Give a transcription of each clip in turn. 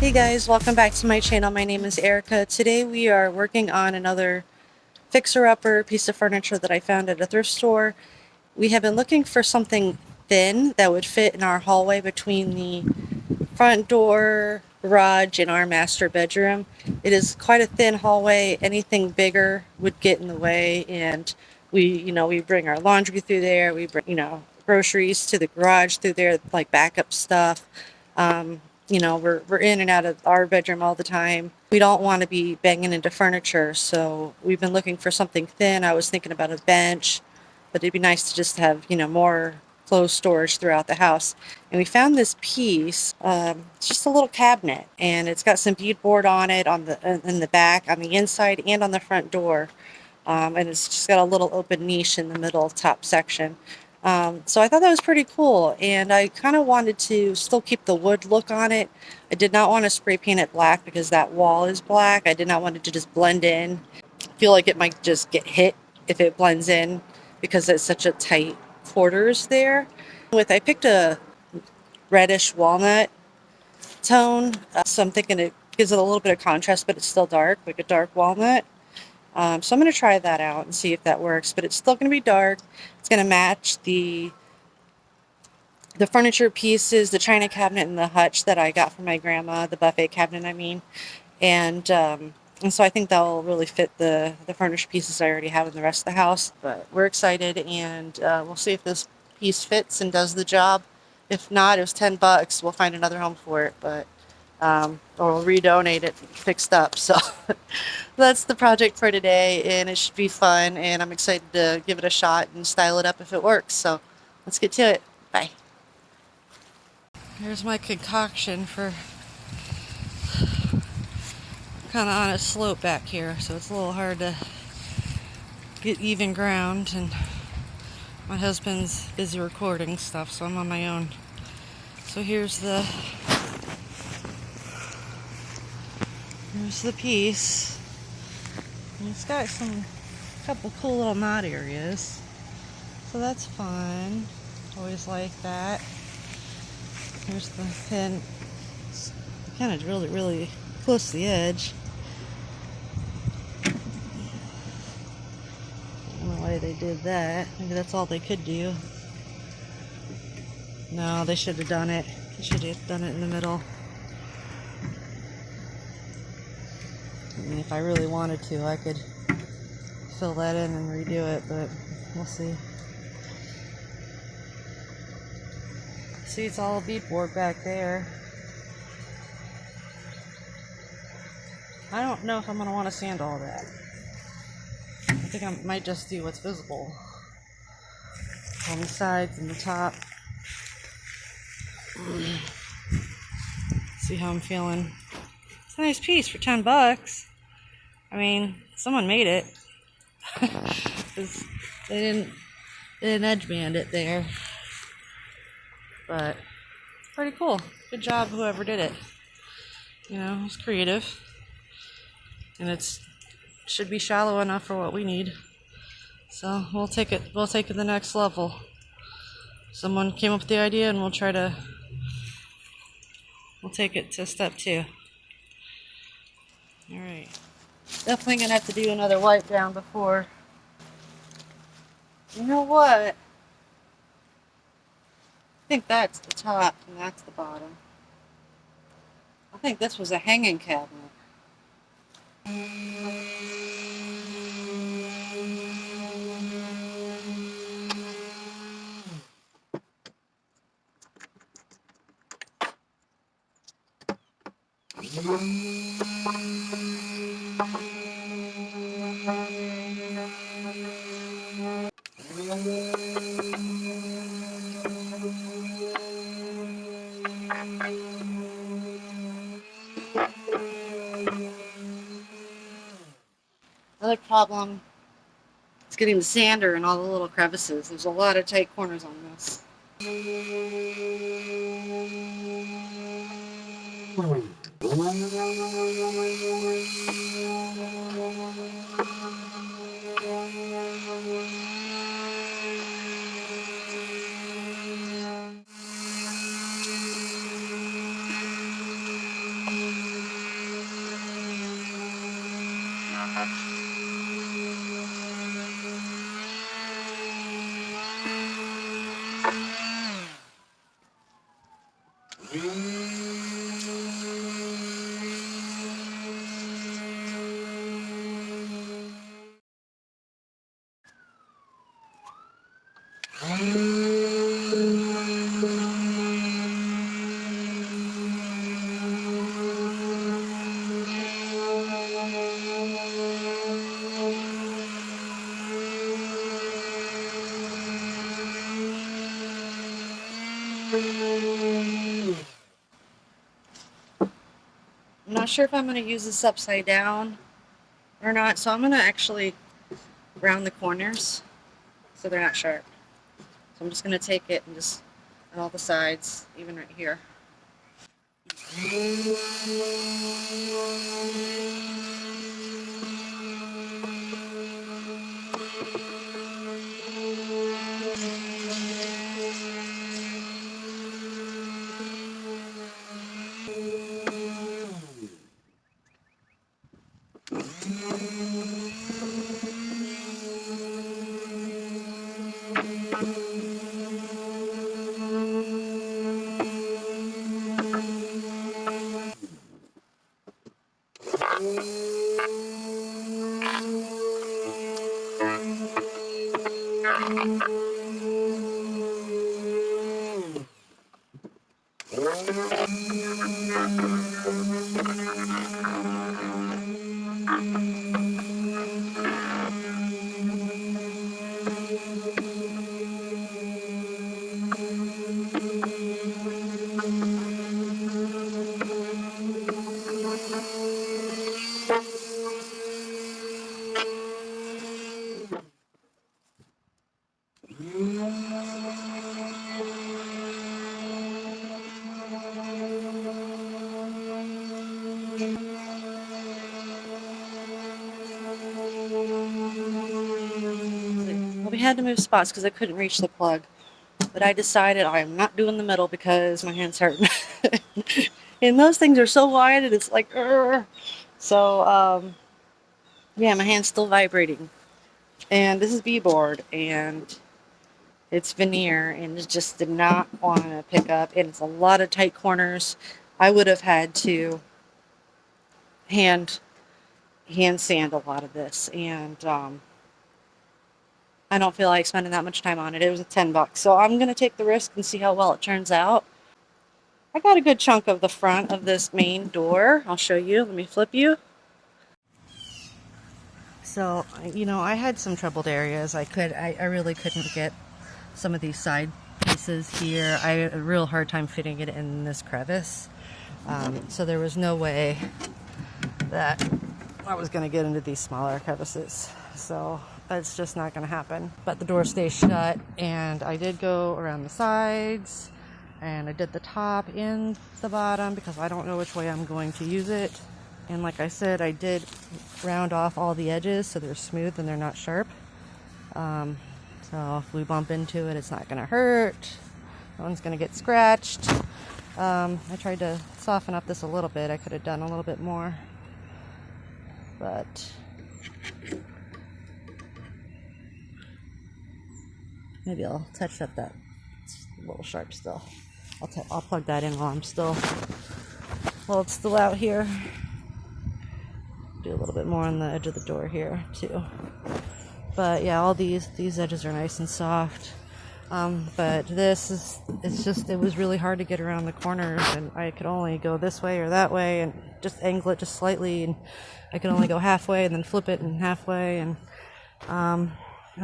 Hey guys, welcome back to my channel. My name is Erica. Today we are working on another fixer-upper piece of furniture that I found at a thrift store. We have been looking for something thin that would fit in our hallway between the front door, garage, and our master bedroom. It is quite a thin hallway. Anything bigger would get in the way, and we bring our laundry through there. We bring, groceries to the garage through there, like backup stuff. We're in and out of our bedroom all the time. We don't want to be banging into furniture, so we've been looking for something thin. I was thinking about a bench, but it'd be nice to just have, more clothes storage throughout the house. And we found this piece. It's just a little cabinet, and it's got some beadboard on it in the back, on the inside, and on the front door. And it's just got a little open niche in the middle top section. So I thought that was pretty cool, and I kind of wanted to still keep the wood look on it. I did not want to spray paint it black because that wall is black. I did not want it to just blend in. I feel like it might just get hit if it blends in because it's such a tight quarters there. I picked a reddish walnut tone, so I'm thinking it gives it a little bit of contrast, but it's still dark, like a dark walnut. So I'm going to try that out and see if that works, but it's still going to be dark. It's going to match the furniture pieces, the china cabinet and the hutch that I got from my grandma, the buffet cabinet, I mean. And so I think that'll really fit the furniture pieces I already have in the rest of the house. But we're excited, and we'll see if this piece fits and does the job. If not, it was $10. We'll find another home for it, but or we'll redonate it fixed up. So that's the project for today, and it should be fun, and I'm excited to give it a shot and style it up if it works. So let's get to it. Bye. Here's my concoction for kind of on a slope back here, so it's a little hard to get even ground, and my husband's busy recording stuff, so I'm on my own. So here's the piece, and it's got a couple cool little knot areas, so that's fun. Always like that. Here's the pin. It's kind of really close to the edge. I don't know why they did that. Maybe that's all they could do. No, they should have done it. They should have done it in the middle. I mean, if I really wanted to, I could fill that in and redo it, but we'll see. See, it's all beadboard back there. I don't know if I'm going to want to sand all that. I think I might just do what's visible on the sides and the top. See how I'm feeling. It's a nice piece for $10. I mean, someone made it. They didn't edge band it there. But it's pretty cool. Good job, whoever did it. It's creative. And it should be shallow enough for what we need. So we'll take it to the next level. Someone came up with the idea, and we'll take it to step 2. Alright. Definitely gonna have to do another wipe down before. You know what? I think that's the top and that's the bottom. I think this was a hanging cabinet. Another problem is getting the sander in all the little crevices. There's a lot of tight corners on this. I'm not sure if I'm going to use this upside down or not, so I'm going to actually round the corners so they're not sharp. So I'm just going to take it and just on all the sides, even right here. Well, we had to move spots because I couldn't reach the plug. But I decided I'm not doing the middle because my hand's hurting. And those things are so wide and it's like, Urgh. So, yeah, my hand's still vibrating. And this is B-board and it's veneer and it just did not want to pick up. And it's a lot of tight corners. I would have had to hand sand a lot of this. And, I don't feel like spending that much time on it. It was $10. So I'm going to take the risk and see how well it turns out. I got a good chunk of the front of this main door. I'll show you. Let me flip you. So, you know, I had some troubled areas. I really couldn't get some of these side pieces here. I had a real hard time fitting it in this crevice. So there was no way that I was going to get into these smaller crevices. So that's just not going to happen. But the door stays shut, and I did go around the sides, and I did the top and the bottom because I don't know which way I'm going to use it. And like I said, I did round off all the edges so they're smooth and they're not sharp. So if we bump into it, it's not going to hurt. No one's going to get scratched. I tried to soften up this a little bit. I could have done a little bit more. But maybe I'll touch up that. It's a little sharp still. I'll plug that in while it's still out here. Do a little bit more on the edge of the door here too. But yeah, all these edges are nice and soft. But it was really hard to get around the corners, and I could only go this way or that way and just angle it just slightly, and I could only go halfway and then flip it and halfway, and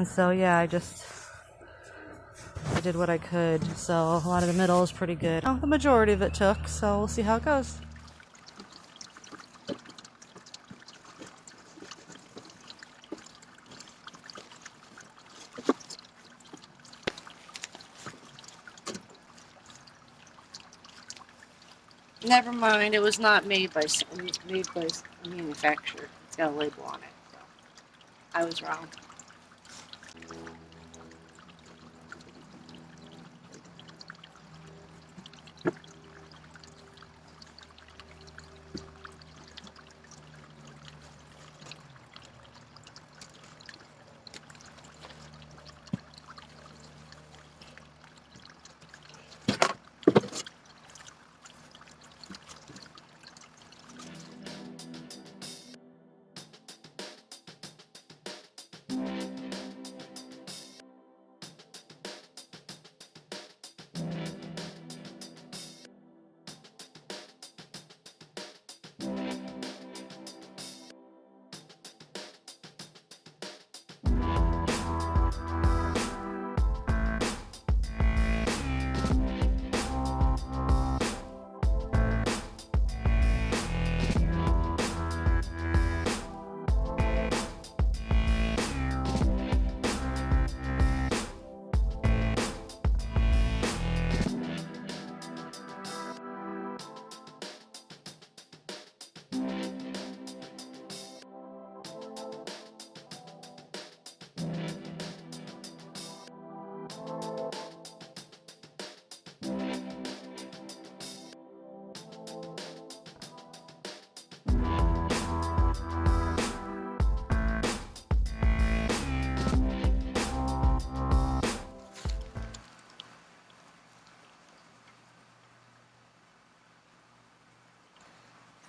so yeah, I did what I could. So a lot of the middle is pretty good. Oh, the majority of it took, so we'll see how it goes. Never mind, it was not made by a manufacturer. It's got a label on it. So I was wrong.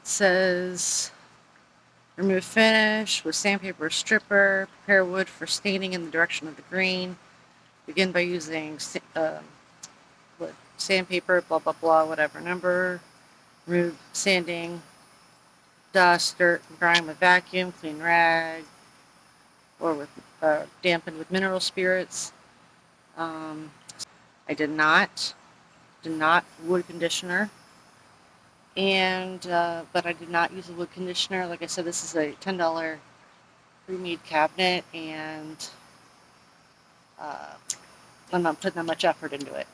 says remove finish with sandpaper stripper, prepare wood for staining in the direction of the grain. Begin by using sandpaper, blah, blah, blah, whatever number. Remove sanding, dust, dirt, and grime with vacuum, clean rag, or with dampened with mineral spirits. I did not wood conditioner. And, but I did not use a wood conditioner. Like I said, this is a $10 pre-made cabinet, and I'm not putting that much effort into it.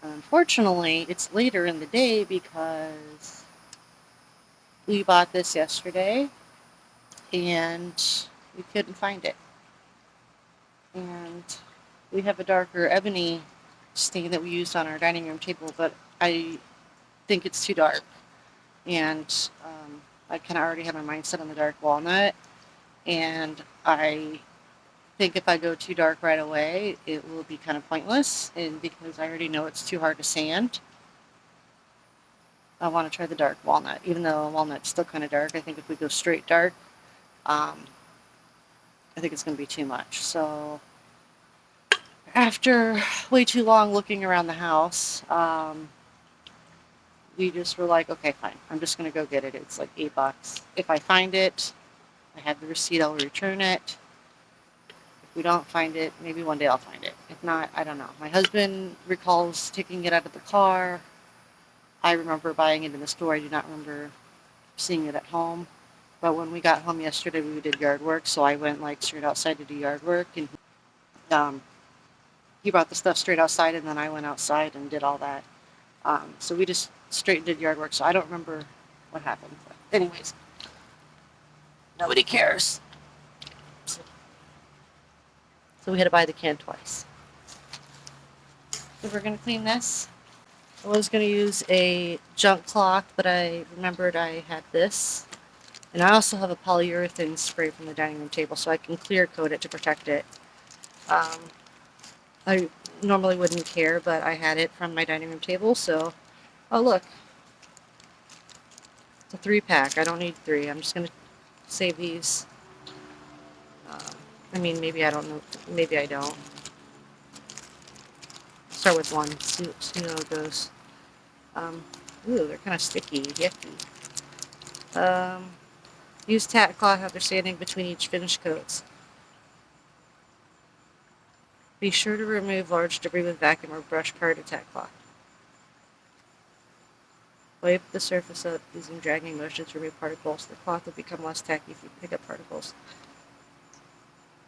Unfortunately, it's later in the day because we bought this yesterday and we couldn't find it. And we have a darker ebony stain that we used on our dining room table, but I think it's too dark. And I kind of already have my mind set on the dark walnut. And I think if I go too dark right away, it will be kind of pointless. And because I already know it's too hard to sand, I want to try the dark walnut. Even though walnut's still kind of dark, I think if we go straight dark, I think it's going to be too much. So after way too long looking around the house, we just were like, okay, fine. I'm just going to go get it. It's like $8. If I find it, I have the receipt, I'll return it. If we don't find it, maybe one day I'll find it. If not, I don't know. My husband recalls taking it out of the car. I remember buying it in the store. I do not remember seeing it at home. But when we got home yesterday, we did yard work, so I went like straight outside to do yard work, and he brought the stuff straight outside, and then I went outside and did all that. So we just straight did yard work, so I don't remember what happened. But anyways, nobody cares. So we had to buy the can twice. So we're going to clean this. I was going to use a junk cloth, but I remembered I had this. And I also have a polyurethane spray from the dining room table, so I can clear coat it to protect it. I normally wouldn't care, but I had it from my dining room table, so... Oh, look. It's a 3-pack. I don't need 3. I'm just going to save these. I mean, maybe I don't know. Maybe I don't. Start with 1. See how it goes. Ooh, they're kind of sticky. Yucky. Use tack cloth after sanding between each finish coats. Be sure to remove large debris with vacuum or brush prior to tack cloth. Wipe the surface up using dragging motions to remove particles. The cloth will become less tacky if you pick up particles.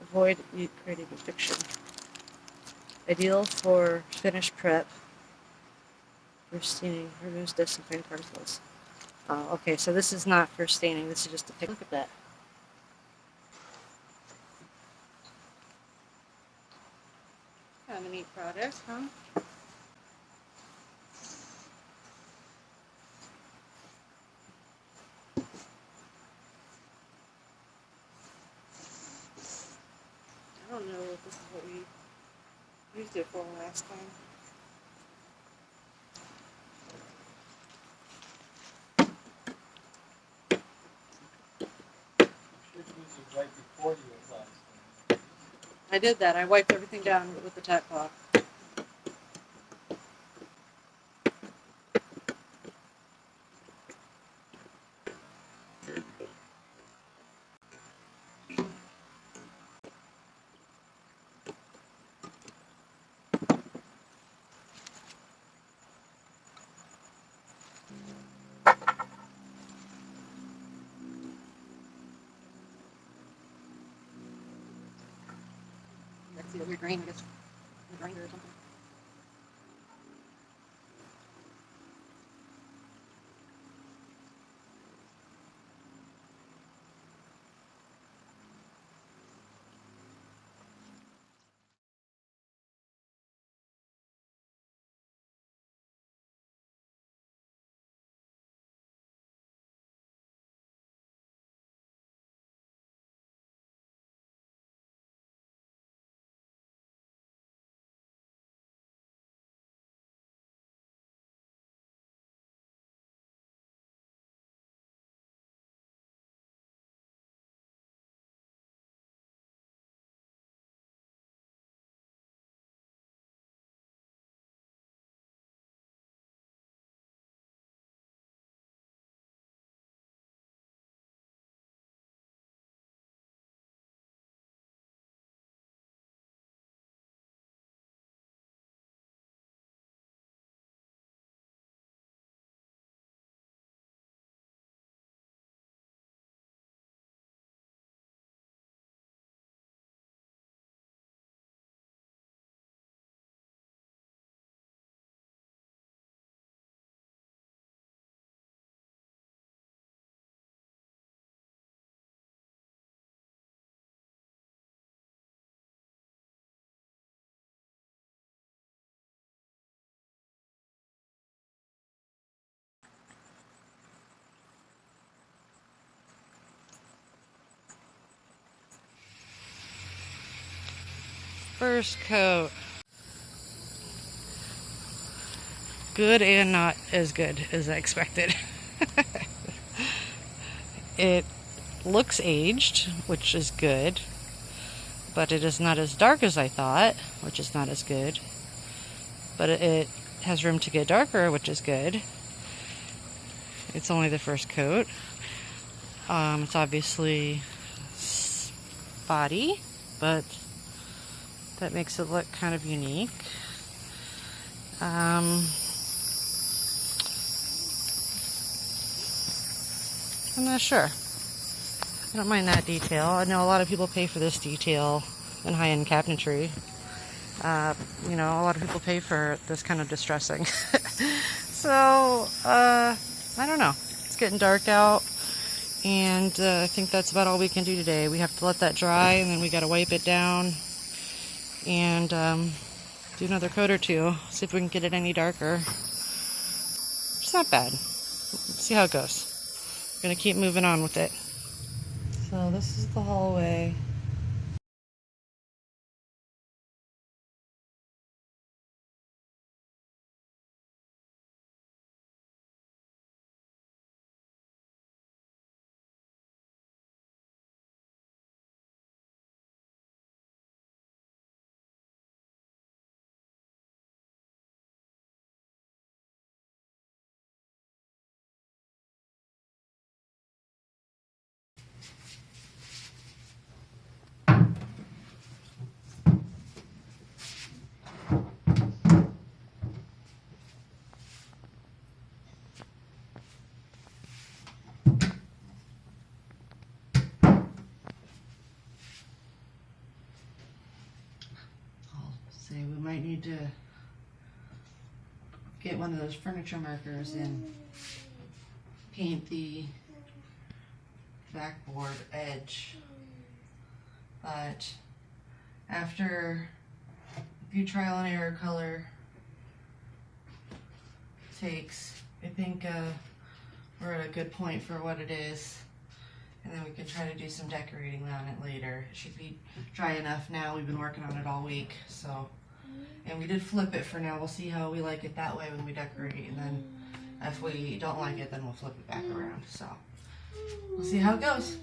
Avoid creating a friction. Ideal for finish prep. For staining, removes dust and fine particles. Okay, so this is not for staining. This is just to pick. Look at that. Kind of a neat product, huh? I don't know if this is what we used it for last time. Right before you exhaust. I did that. I wiped everything down with the tack cloth. That's the other grain, I guess. The grinder or something. First coat. Good and not as good as I expected. It looks aged, which is good, but it is not as dark as I thought, which is not as good. But it has room to get darker, which is good. It's only the first coat. It's obviously spotty, but that makes it look kind of unique. I'm not sure. I don't mind that detail. I know a lot of people pay for this detail in high-end cabinetry. You know, a lot of people pay for this kind of distressing. So, I don't know. It's getting dark out, and I think that's about all we can do today. We have to let that dry, and then we got to wipe it down and do another coat or two, see if we can get it any darker. It's not bad. Let's see how it goes. I'm gonna keep moving on with it. So this is the hallway. I'll say we might need to get one of those furniture markers and paint the backboard edge. But after a few trial and error color takes, I think we're at a good point for what it is. And then we can try to do some decorating on it later. It should be dry enough now. We've been working on it all week, so. And we did flip it for now. We'll see how we like it that way when we decorate. And then if we don't like it, then we'll flip it back around. So we'll see how it goes.